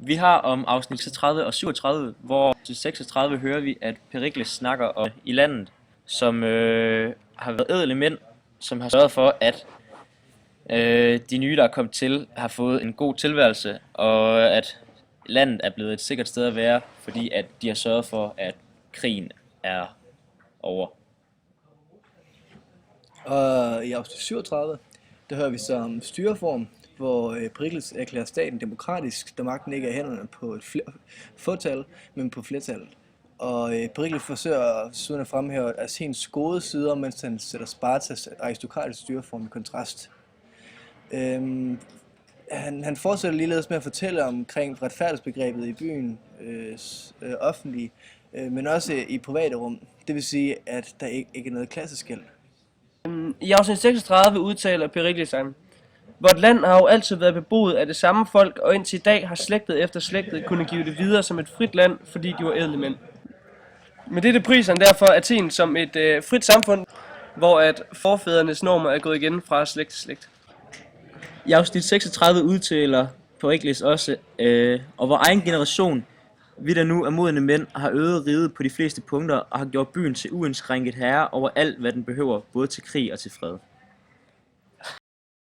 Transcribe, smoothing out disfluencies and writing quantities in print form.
Vi har om afsnit 36 og 37, hvor til 36 hører vi, at Perikles snakker om i landet, som har været ædle mænd, som har sørget for, at de nye, der er kommet til, har fået en god tilværelse, og at landet er blevet et sikkert sted at være, fordi at de har sørget for, at krigen er over. Og i afsnit 37, der hører vi så om styreform, hvor Perikles erklærer staten demokratisk, da magten ikke er i hænderne på et fåtal, men på flertallet. Og Perikles forsøger desuden at fremhæve Athens gode sider, mens han sætter Spartas aristokratisk styreform i kontrast. Han fortsætter ligeledes med at fortælle omkring retfærdighedsbegrebet i byen offentlige, men også i private rum. Det vil sige, at der ikke er noget klasseskel. I afsnit 36 udtaler Perikles sig: Vort land har jo altid været beboet af det samme folk, og indtil i dag har slægtet efter slægtet kunne give det videre som et frit land, fordi de var ædle mænd. Med dette priser han derfor Athen som et frit samfund, hvor at forfædrenes normer er gået igen fra slægt til slægt. I afsnit 36 udtaler Perikles også, og vor egen generation, vi der nu er modne mænd, har øget riget på de fleste punkter og har gjort byen til uindskrænket herre over alt, hvad den behøver, både til krig og til fred.